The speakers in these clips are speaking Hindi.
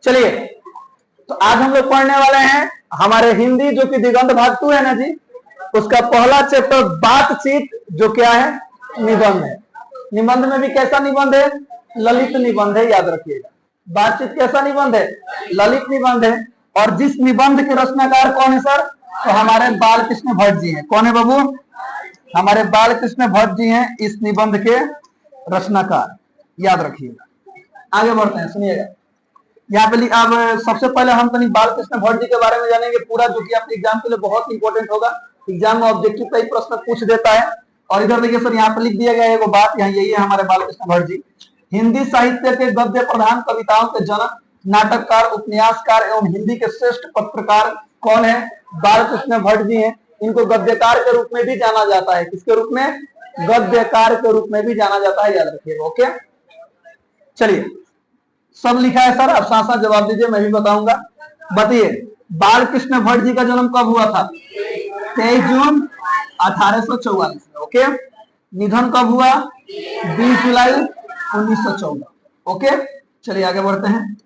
चलिए, तो आज हम लोग पढ़ने वाले हैं हमारे हिंदी जो कि दिगंत भाग 2 है ना जी, उसका पहला चैप्टर बातचीत, जो क्या है, निबंध है। निबंध में भी कैसा निबंध है? ललित निबंध है, याद रखिएगा। बातचीत कैसा निबंध है? ललित निबंध है। और जिस निबंध के रचनाकार कौन है सर? तो हमारे बालकृष्ण भट्ट जी हैं। कौन है बाबू? हमारे बालकृष्ण भट्ट जी हैं इस निबंध के रचनाकार, याद रखिएगा। आगे बढ़ते हैं, सुनिएगा। यहाँ पे अब सबसे पहले हम कहीं बालकृष्ण भट्ट जी के बारे में जानेंगे पूरा, जो कि आपके एग्जाम के लिए बहुत इंपॉर्टेंट होगा। एग्जाम में ऑब्जेक्टिव का ही प्रश्न पूछ देता है। और इधर देखिए सर, यहाँ पे लिख दिया गया है एगो बात, यहाँ यही है हमारे बालकृष्ण भट्ट जी। हिंदी साहित्य के गद्य प्रधान कविताओं के जनक, नाटककार, उपन्यासकार एवं हिंदी के श्रेष्ठ पत्रकार कौन है? बालकृष्ण भट्ट जी हैं। इनको गद्यकार के रूप में भी जाना जाता है। किसके रूप में? गद्यकार के रूप में भी जाना जाता है, याद रखिएगा। ओके, चलिए, सब लिखा है सर, आप साथ साथ जवाब दीजिए, मैं भी बताऊंगा। बताइए, बालकृष्ण भट्ट जी का जन्म कब हुआ था? 23 जून 1844 में। ओके, निधन कब हुआ? 20 जुलाई 1914। ओके, चलिए आगे बढ़ते हैं।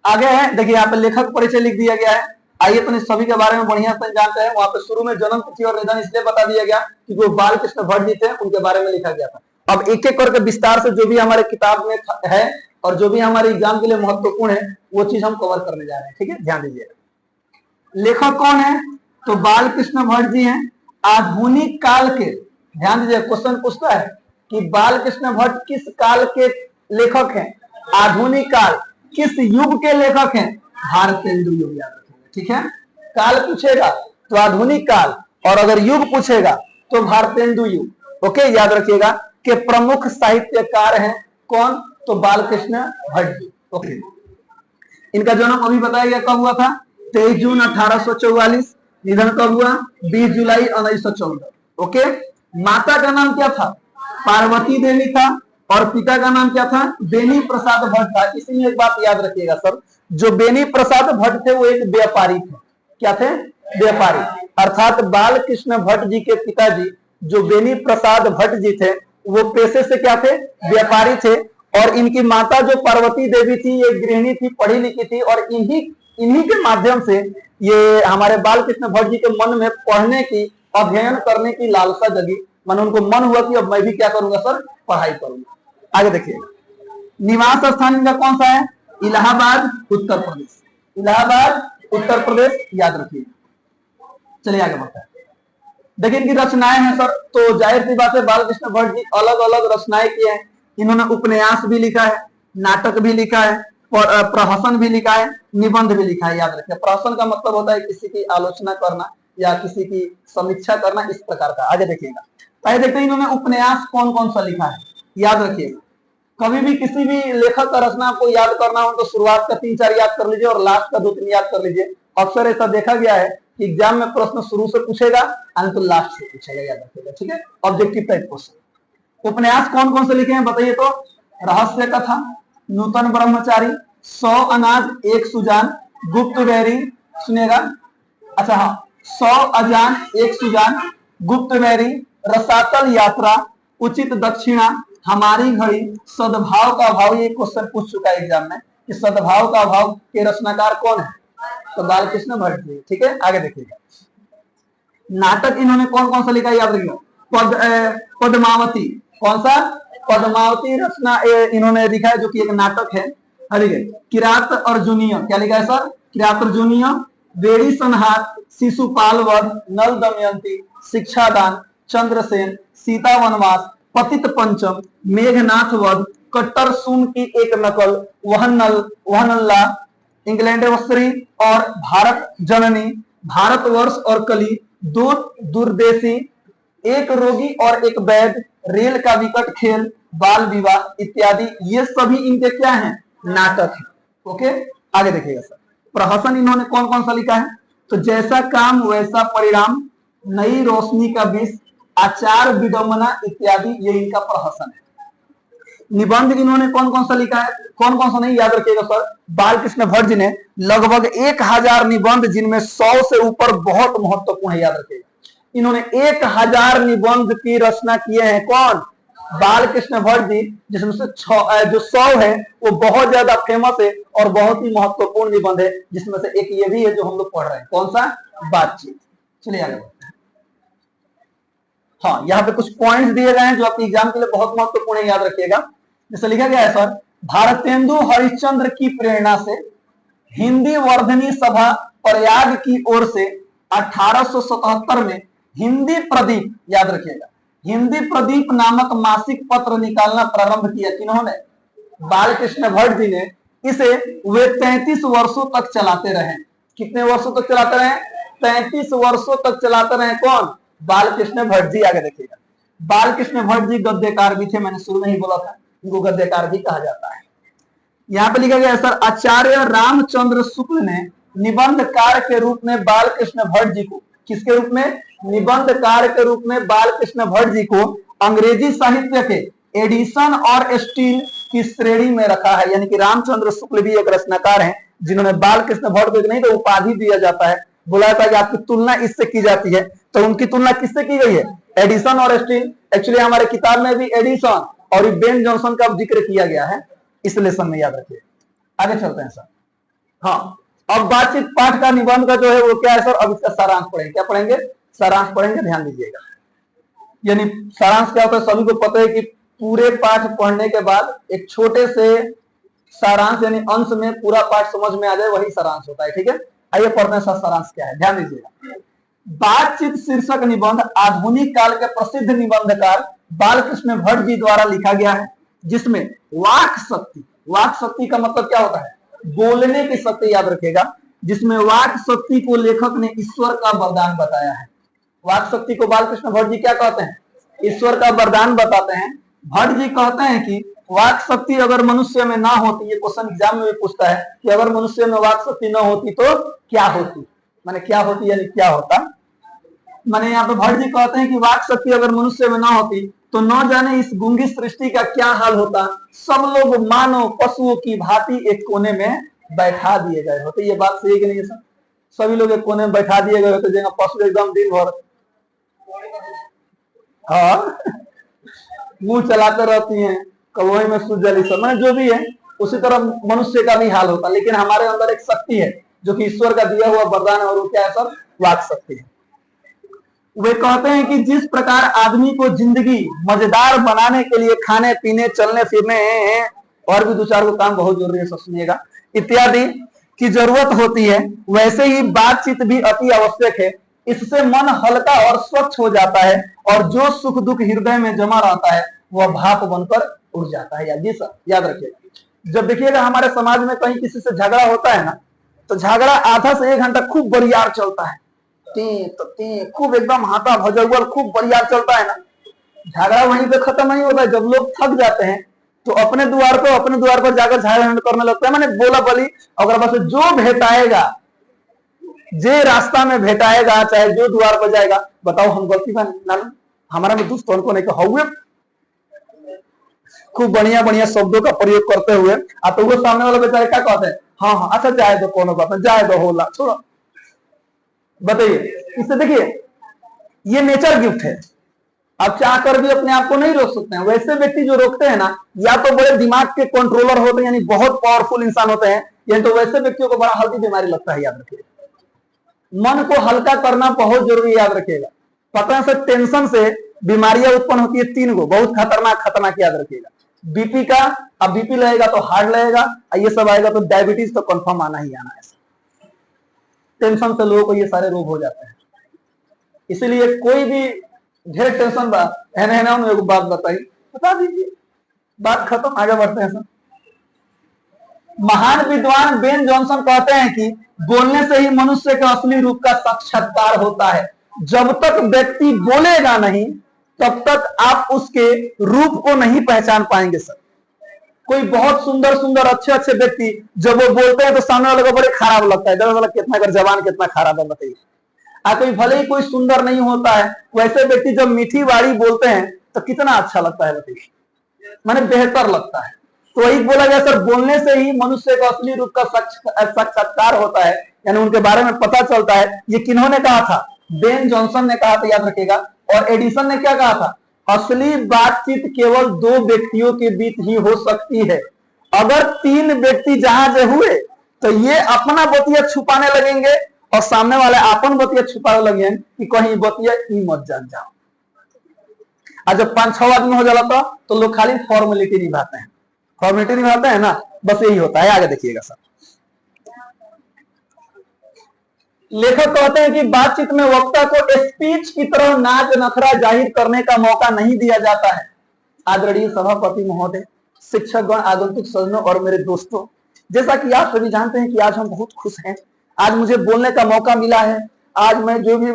आगे है, देखिए यहाँ पे लेखक परिचय लिख दिया गया है। आइए तो सभी के बारे में बढ़िया से जानते हैं। वहां पे शुरू में जन्म तिथि और निधन इसलिए बता दिया गया क्योंकि वो बालकृष्ण भट्ट जी थे, उनके बारे में लिखा गया था। अब एक एक करके विस्तार से जो भी हमारे किताब में है और जो भी हमारे एग्जाम के लिए महत्वपूर्ण है वो चीज हम कवर करने जा रहे हैं। ठीक है, ध्यान दीजिएगा। लेखक कौन है? तो बालकृष्ण भट्ट जी हैं। आधुनिक काल के, ध्यान दीजिए, क्वेश्चन पूछता है कि बालकृष्ण भट्ट किस काल के लेखक हैं? आधुनिक काल। किस युग के लेखक हैं? भारतेंदु युग, याद रखिएगा। ठीक है, काल पूछेगा तो आधुनिक काल, और अगर युग पूछेगा तो भारतेंदु युग। ओके, याद रखिएगा कि प्रमुख साहित्यकार हैं कौन? तो बालकृष्ण भट्ट जी। ओके, इनका जन्म अभी बताया गया कब हुआ था? 23 जून 1844। निधन कब हुआ? 20 जुलाई 1914। ओके, माता का नाम क्या था? पार्वती देवी था। और पिता का नाम क्या था? बेनी प्रसाद भट्ट था। इसी में एक बात याद रखिएगा सर, जो बेनी प्रसाद भट्ट थे वो एक व्यापारी थे। क्या थे? व्यापारी। अर्थात बालकृष्ण भट्ट जी के पिताजी जो बेनी प्रसाद भट्ट जी थे वो पेशे से क्या थे? व्यापारी थे। और इनकी माता जो पार्वती देवी थी ये गृहिणी थी, पढ़ी लिखी थी। और इन्हीं के माध्यम से ये हमारे बालकृष्ण भट्ट जी के मन में पढ़ने की, अध्ययन करने की लालसा जगी। मन उनको मन हुआ कि अब मैं भी क्या करूंगा सर? पढ़ाई करूंगा। आगे देखिए, निवास स्थान इनका कौन सा है? इलाहाबाद, उत्तर प्रदेश। इलाहाबाद, उत्तर प्रदेश, याद रखिए। चलिए आगे बढ़ते हैं। देखिए इनकी रचनाएं हैं सर, तो जाहिर सी बात है बालकृष्ण भट्ट जी अलग अलग रचनाएं किए हैं। इन्होंने उपन्यास भी लिखा है, नाटक भी लिखा है, प्रहसन भी लिखा है, निबंध भी लिखा है, याद रखिए। प्रहसन का मतलब होता है किसी की आलोचना करना या किसी की समीक्षा करना, इस प्रकार का। आगे देखिएगा, पहले देखते हैं इन्होंने उपन्यास कौन कौन सा लिखा है, याद रखिएगा। कभी भी किसी भी लेखक का रचना आपको याद करना हो तो शुरुआत का 3-4 याद कर लीजिए और लास्ट का 2-3 याद कर लीजिए। अक्सर ऐसा देखा गया है कि एग्जाम में प्रश्न शुरू से पूछेगा अंत लास्ट से पूछेगा, याद रखिएगा। ठीक है, ऑब्जेक्टिव टाइप क्वेश्चन। उपन्यास कौन कौन से लिखे हैं बताइए तो? रहस्य कथा, नूतन ब्रह्मचारी, 100 अनाज एक सुजान, गुप्त बैरी, सुनेगा। अच्छा हाँ, 100 अजान एक सुजान, गुप्त बैरी, रसातल यात्रा, उचित दक्षिणा, हमारी घड़ी, सद्भाव का अभाव। ये क्वेश्चन पूछ चुका है एग्जाम में कि सद्भाव का अभाव के रचनाकार कौन है? तो बालकृष्ण भट्ट जी। ठीक है, आगे देखिएगा। नाटक इन्होंने कौन कौन सा लिखा है, याद रखिएगा। पद्मावती, कौन सा? पद्मावती रचना इन्होंने लिखा है, जो कि एक नाटक है। किरात अर्जुनीय, क्या लिखा है सर? किरात अर्जुनीय, बेड़ी संहार, शिशुपाल वध, नल दमयंती, शिक्षादान, चंद्रसेन, सीता वनवास, पतित पंचम, मेघनाथ वध, कट्टर सून की एक नकल, वह नल्ला, इंग्लैंड वस्त्री और भारत जननी, भारतवर्ष और कली, दो दूरदेशी, एक रोगी और एक वैद्य, रेल का विकट खेल, बाल विवाह इत्यादि, ये सभी इनके क्या हैं? नाटक है। ओके, आगे देखिएगा सर। प्रहसन इन्होंने कौन कौन सा लिखा है? तो जैसा काम वैसा परिणाम, नई रोशनी का विष, आचार विडंबना इत्यादि, ये इनका प्रहसन है। निबंध इन्होंने कौन कौन सा लिखा है? कौन कौन सा नहीं, याद रखिएगा सर। बालकृष्ण भट्ट जी ने लगभग 1000 निबंध, जिनमें 100 से ऊपर बहुत महत्वपूर्ण है, याद रखिएगा। इन्होंने 1000 निबंध की रचना किए हैं। कौन? बालकृष्ण भट्ट जी, जिसमें से जो 100 है वो बहुत ज्यादा फेमस है और बहुत ही महत्वपूर्ण निबंध है, जिसमें से एक ये भी है जो हम लोग पढ़ रहे हैं। कौन सा? बातचीत। चलिए आगे बढ़ते हैं। हाँ, यहाँ पे कुछ पॉइंट्स दिए गए हैं जो आपके एग्जाम के लिए बहुत महत्वपूर्ण है, याद रखिएगा। जैसे लिखा गया है सर, भारतेंदु हरिश्चंद्र की प्रेरणा से हिंदी वर्धनी सभा प्रयाग की ओर से 1877 में हिंदी प्रदीप, याद रखिएगा, हिंदी प्रदीप नामक मासिक पत्र निकालना प्रारंभ किया। किन्होंने? बालकृष्ण भट्ट जी ने। इसे वे 33 वर्षों तक चलाते रहे। कितने वर्षों तक चलाते रहे? 33 वर्षों तक चलाते रहे। कौन? बालकृष्ण भट्ट जी। आगे देखिएगा, बालकृष्ण भट्ट जी गद्यकार भी थे, मैंने शुरू में ही बोला था, इनको गद्यकार भी कहा जाता है। यहाँ पे लिखा गया है सर, आचार्य रामचंद्र शुक्ल ने निबंधकार के रूप में बालकृष्ण भट्ट जी को, किसके रूप में? निबंधकार के रूप में बालकृष्ण भट्ट जी को अंग्रेजी साहित्य के एडिशन और स्टील की श्रेणी में रखा है। यानी कि रामचंद्र शुक्ल भी एक रचनाकार हैं जिन्होंने बालकृष्ण भट्ट को नहीं तो उपाधि दिया जाता है, बोला जाता है कि आपकी तुलना इससे की जाती है, तो उनकी तुलना किससे की गई है? एडिशन और स्टील। एक्चुअली हमारे किताब में भी एडिशन और बेन जॉनसन का जिक्र किया गया है, इस लेसन में, याद रखिए। आगे चलते हैं सर। हाँ, अब बातचीत पाठ का निबंध का जो है वो क्या है सर? अब इसका सारांश पढ़ेंगे। क्या पढ़ेंगे? सारांश पढ़ेंगे, ध्यान दीजिएगा। यानी सारांश क्या होता है, सभी को पता है कि पूरे पाठ पढ़ने के बाद एक छोटे से सारांश यानी अंश में पूरा पाठ समझ में आ जाए, वही सारांश होता है। ठीक है, आइए पढ़ते हैं सर सारांश क्या है, ध्यान दीजिएगा। बातचीत शीर्षक निबंध आधुनिक काल के प्रसिद्ध निबंधकार बालकृष्ण भट्ट जी द्वारा लिखा गया है, जिसमें वाक शक्ति, वाक शक्ति का मतलब क्या होता है? बोलने की शक्ति, याद रखेगा। जिसमें वाक शक्ति को लेखक ने ईश्वर का वरदान बताया है। वाक शक्ति को बालकृष्ण भट्ट जी क्या कहते हैं? ईश्वर का वरदान बताते हैं। भट्ट जी कहते हैं कि वाक शक्ति अगर मनुष्य में ना होती, ये क्वेश्चन एग्जाम में भी पूछता है कि अगर मनुष्य में वाक शक्ति ना होती तो क्या होती, माने क्या होती यानी क्या होता। माने यहाँ पे भट्ट जी कहते हैं कि वाक शक्ति अगर मनुष्य में ना होती तो न जाने इस गूंगी सृष्टि का क्या हाल होता। सब लोग मानव पशुओं की भांति एक कोने में बैठा दिए गए होते। ये बात सही है कि नहीं सर? सभी लोग एक कोने में बैठा दिए गए होते, जगह पशु एकदम दिन भर हाँ मुंह चलाते रहती हैं, कलवही में सूझ जली सब, मैंने जो भी है उसी तरह मनुष्य का भी हाल होता। लेकिन हमारे अंदर एक शक्ति है जो कि ईश्वर का दिया हुआ वरदान है, और वो क्या है सर? वाक शक्ति है। वे कहते हैं कि जिस प्रकार आदमी को जिंदगी मजेदार बनाने के लिए खाने पीने चलने फिरने और भी दो चार को काम बहुत जरूरी है, सब सुनिएगा, इत्यादि की जरूरत होती है, वैसे ही बातचीत भी अति आवश्यक है। इससे मन हल्का और स्वच्छ हो जाता है और जो सुख दुख हृदय में जमा रहता है वह भाप बनकर उड़ जाता है। जी सर, याद रखिएगा। जब देखिएगा हमारे समाज में कहीं किसी से झगड़ा होता है ना, तो झगड़ा आधा से 1 घंटा खूब बरियार चलता है, खूब एकदम हाथा भजौल खूब बरियार चलता है ना। झगड़ा वहीं पे खत्म नहीं होता है। जब लोग थक जाते हैं तो अपने द्वार पर जाकर झगड़ा करने लगता है, मैंने बोला बोली। अगर बस जो भेटाएगा, जे रास्ता में भेटाएगा, चाहे जो द्वार पर जाएगा, बताओ हम गलती ना हमारा में दुष्ट को नहीं हुए, खूब बढ़िया बढ़िया शब्दों का प्रयोग करते हुए तो वो सामने वाला बेचारे क्या कहते हैं? हाँ हाँ अच्छा जाए दो, कोनो बात नहीं, जाए दो, होला छोड़ो। बताइए, इससे देखिए ये नेचर गिफ्ट है। आप चाहकर भी अपने आप को नहीं रोक सकते हैं। वैसे व्यक्ति जो रोकते हैं ना, या तो बड़े दिमाग के कंट्रोलर होते हैं, यानी बहुत पावरफुल इंसान होते हैं, यानी तो वैसे व्यक्तियों को बड़ा हल्की बीमारी लगता है। याद रखिएगा, मन को हल्का करना बहुत जरूरी है, याद रखिएगा। पता है सर, टेंशन से बीमारियां उत्पन्न होती है 3 गो, बहुत खतरनाक, याद रखिएगा। बीपी का, अब बीपी लगेगा तो हार्ट लगेगा, ये सब आएगा तो डायबिटीज तो कंफर्म आना ही आना है। टेंशन से लोगों को ये सारे रोग हो जाते हैं। इसीलिए कोई भी ढेर टेंशन एक बात बताई, बता दीजिए, बात खत्म, आगे बढ़ते हैं सर। महान विद्वान बेन जॉनसन कहते हैं कि बोलने से ही मनुष्य के असली रूप का साक्षात्कार होता है। जब तक व्यक्ति बोलेगा नहीं तब तक आप उसके रूप को नहीं पहचान पाएंगे सर। कोई बहुत सुंदर सुंदर अच्छे अच्छे व्यक्ति जब वो बोलते हैं तो सामने वाले को बड़े खराब लगता है, कितना अगर जबान कितना खराब है, बताइए। कोई भले ही कोई सुंदर नहीं होता है, वैसे व्यक्ति जब मीठी वाणी बोलते हैं तो कितना अच्छा लगता है, बताइए, माने बेहतर लगता है। तो वही बोला गया सर, बोलने से ही मनुष्य का असली रूप का साक्षात्कार होता है, यानी उनके बारे में पता चलता है। ये किन्होंने कहा था? बेन जॉनसन ने कहा था, याद रखिएगा। और एडिसन ने क्या कहा था? असली बातचीत केवल दो व्यक्तियों के बीच ही हो सकती है। अगर तीन व्यक्ति जहां जे हुए तो ये अपना बतिया छुपाने लगेंगे और सामने वाले अपन बतिया छुपाने लगेंगे कि कहीं बतिया ई मत जान जाओ। और जब 5-6 आदमी हो जाला तो लोग खाली फॉर्मेलिटी निभाते हैं, फॉर्मेलिटी निभाते हैं ना, बस यही होता है। आगे देखिएगा सर, लेखक कहते हैं कि बातचीत में वक्ता को स्पीच की तरह नाच नखरा जाहिर करने का मौका नहीं दिया जाता है। आदरणीय सभापति महोदय, शिक्षकगण, आगंतुक सज्जनों और मेरे दोस्तों, जैसा कि आप सभी जानते हैं कि आज हम बहुत खुश हैं। आज मुझे बोलने का मौका मिला है। आज मैं जो भी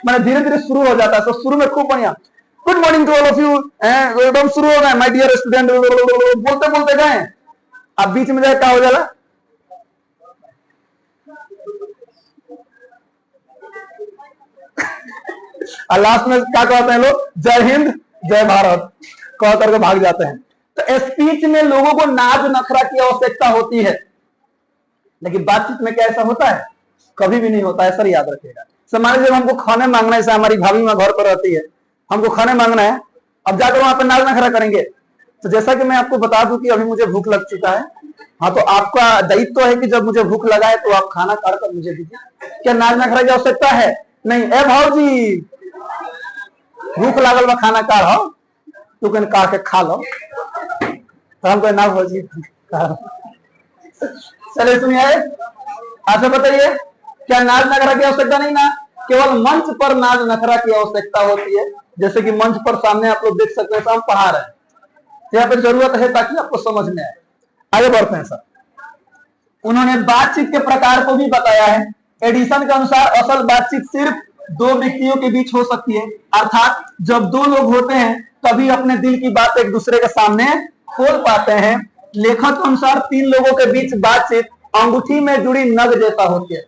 मैंने धीरे धीरे शुरू हो जाता है, तो शुरू में खूब बढ़िया good morning to all of you, एकदम शुरू हो गए माय डियर स्टूडेंट, बोलते बोलते गए, अब बीच में जाए क्या हो जाला, और लास्ट में क्या कहते हैं लोग, जय हिंद जय भारत कह करके भाग जाते हैं। तो स्पीच में लोगों को नाच नखरा की आवश्यकता होती है, लेकिन बातचीत में क्या ऐसा होता है? कभी भी नहीं होता है सर, याद रखिएगा। सर मान लीजिए हमको खाने मांगना है, हमारी भाभी माँ घर पर रहती है, हमको खाने मांगना है, अब जाकर वहां पर नाच नखरा करेंगे। तो जैसा कि मैं आपको बता दूं कि अभी मुझे भूख लग चुका है, हाँ, तो आपका दायित्व है कि जब मुझे भूख लगा है तो आप खाना काट कर मुझे दीजिए। क्या नाच नखरा की आवश्यकता है? नहीं। ए भाजी, भूख लागल बा, खाना काट हो, तू कहीं काट के खा लो, तो हमको ना भाजी। चलिए सुनिए, अच्छा बताइए, क्या नाच नखरा की आवश्यकता नहीं ना, केवल मंच पर नाच नखरा की आवश्यकता होती है। जैसे कि मंच पर सामने आप लोग देख सकते हैं, हम पढ़ा रहे हैं, यहाँ पर जरूरत है ताकि आपको समझ में आए। आगे बढ़ते हैं सर, उन्होंने बातचीत के प्रकार को भी बताया है। एडिसन के अनुसार असल बातचीत सिर्फ दो व्यक्तियों के बीच हो सकती है, अर्थात जब दो लोग होते हैं तभी अपने दिल की बात एक दूसरे के सामने खोल पाते हैं। लेखक के अनुसार तीन लोगों के बीच बातचीत अंगूठी में जुड़ी नग जैसा होती है।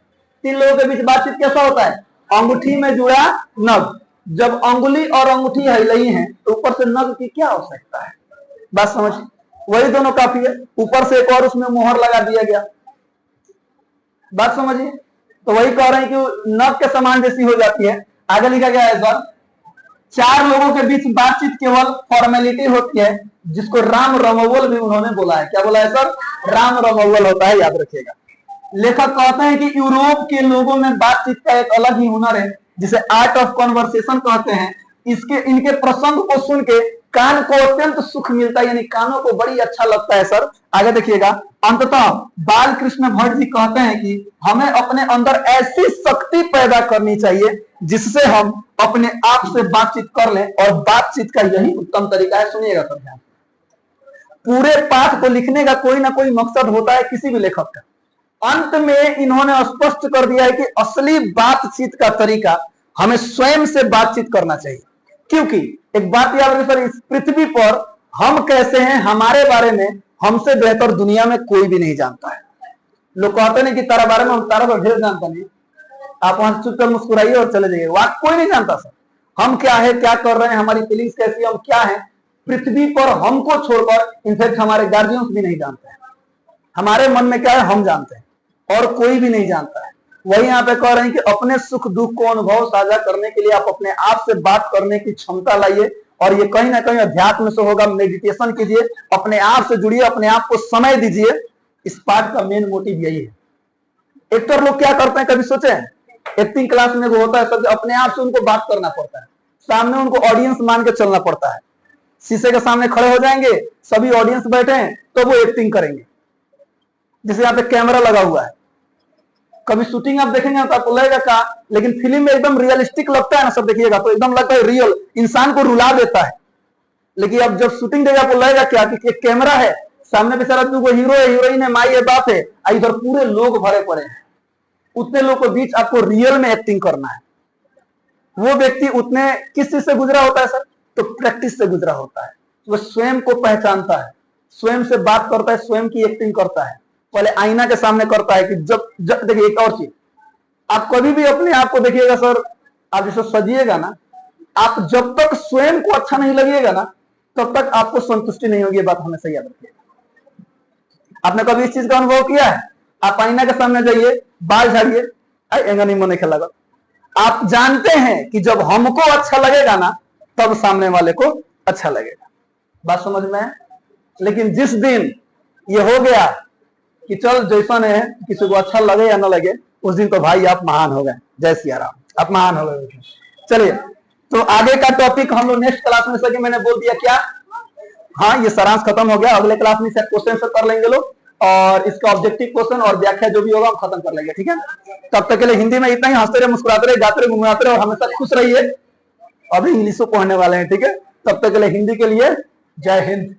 तीन लोगों के बीच बातचीत कैसा होता है? अंगूठी में जुड़ा नग। जब अंगुली और अंगूठी हिलाई है तो ऊपर से नग की क्या आवश्यकता है? बात समझ, वही दोनों काफी है, ऊपर से एक और उसमें मोहर लगा दिया गया। बात समझिए, तो वही कह रहे हैं कि नग के समान जैसी हो जाती है। आगे लिखा गया है सर, चार लोगों के बीच बातचीत केवल फॉर्मेलिटी होती है, जिसको राम रमोवल भी उन्होंने बोला है। क्या बोला है सर? राम रमोवल होता है, याद रखिएगा। लेखक कहते हैं कि यूरोप के लोगों में बातचीत का एक अलग ही हुनर है, जिसे आर्ट ऑफ कॉन्वर्सेशन कहते हैं। इनके प्रसंग को सुन के कान को अत्यंत सुख मिलता है, यानी कानों को बड़ी अच्छा लगता है सर। आगे देखिएगा, अंततः बाल कृष्ण भट्ट जी कहते हैं कि हमें अपने अंदर ऐसी शक्ति पैदा करनी चाहिए जिससे हम अपने आप से बातचीत कर लें, और बातचीत का यही उत्तम तरीका है। सुनिएगा सर ध्यान, पूरे पाठ को लिखने का कोई ना कोई मकसद होता है किसी भी लेखक का। अंत में इन्होंने स्पष्ट कर दिया है कि असली बातचीत का तरीका हमें स्वयं से बातचीत करना चाहिए, क्योंकि एक बात याद रखिए सर, इस पृथ्वी पर हम कैसे हैं, हमारे बारे में हमसे बेहतर दुनिया में कोई भी नहीं जानता है। लोग कहते नहीं कि तारा बारे में हम तारा पर ढेर जानता नहीं, आप वहां चुपचाप मुस्कुराइए और चले जाइए, वहां कोई नहीं जानता सर हम क्या है, क्या कर रहे हैं, हमारी फीलिंग्स कैसी है, हम क्या है। पृथ्वी पर हमको छोड़कर इनफैक्ट हमारे गार्जियंस भी नहीं जानते हैं। हमारे मन में क्या है हम जानते हैं, और कोई भी नहीं जानता है। वही यहाँ पे कह रहे हैं कि अपने सुख दुख को अनुभव साझा करने के लिए आप अपने आप से बात करने की क्षमता लाइए, और ये कहीं ना कहीं अध्यात्म से होगा। मेडिटेशन कीजिए, अपने आप से जुड़िए, अपने आप को समय दीजिए। इस पाठ का मेन मोटिव यही है। एक्टर लोग क्या करते हैं, कभी सोचे हैं? एक्टिंग क्लास में वो होता है सर, अपने आप से उनको बात करना पड़ता है, सामने उनको ऑडियंस मान के चलना पड़ता है। शीशे के सामने खड़े हो जाएंगे, सभी ऑडियंस बैठे हैं, तो वो एक्टिंग करेंगे। जैसे यहाँ पे कैमरा लगा हुआ है, कभी शूटिंग आप देखेंगे तो आपको लगेगा क्या, लेकिन फिल्म में एकदम रियलिस्टिक लगता है ना सब, देखिएगा तो एकदम लगता है रियल, इंसान को रुला देता है। लेकिन अब जब शूटिंग देगा आपको लगेगा क्या कि एक कैमरा है, सामने बेचारा वो हीरो है, हीरोइन है, माई है, बाप है, इधर पूरे लोग भरे पड़े हैं। उतने लोग के बीच आपको रियल में एक्टिंग करना है। वो व्यक्ति उतने किस चीज से गुजरा होता है सर? तो प्रैक्टिस से गुजरा होता है। वो स्वयं को पहचानता है, स्वयं से बात करता है, स्वयं की एक्टिंग करता है। पहले आईना के सामने करता है कि जब देखिए एक और चीज, आप कभी भी अपने आप को देखिएगा सर, आप जैसे सजिएगा ना, आप जब तक स्वयं को अच्छा नहीं लगेगा ना, तब तक आपको संतुष्टि नहीं होगी। ये बात हमेशा याद रखिएगा। आपने कभी इस चीज का अनुभव किया है? आप आईना के सामने जाइए, बाल झाड़िए, एंगा नहीं मन खेला, आप जानते हैं कि जब हमको अच्छा लगेगा ना तब सामने वाले को अच्छा लगेगा। बात समझ में है? लेकिन जिस दिन ये हो गया कि चल जैसा है, किसी को अच्छा लगे या ना लगे, उस दिन तो भाई आप महान हो गए। जय सिया राम, आप महान हो गए। चलिए, तो आगे का टॉपिक हम लोग नेक्स्ट क्लास में सके, मैंने बोल दिया क्या, हाँ ये सारांश खत्म हो गया। अगले क्लास में से क्वेश्चन से कर लेंगे लोग, और इसका ऑब्जेक्टिव क्वेश्चन और व्याख्या जो भी होगा हम खत्म कर लेंगे। ठीक है, तब तक के लिए हिंदी में इतना ही। हंसते रहे, मुस्कुराते रहे, जाते रहे, घुमाते रहे और हमेशा खुश रहिए। अभी इंग्लिश को पढ़ने वाले हैं। ठीक है, तब तक के लिए हिंदी के लिए जय हिंद।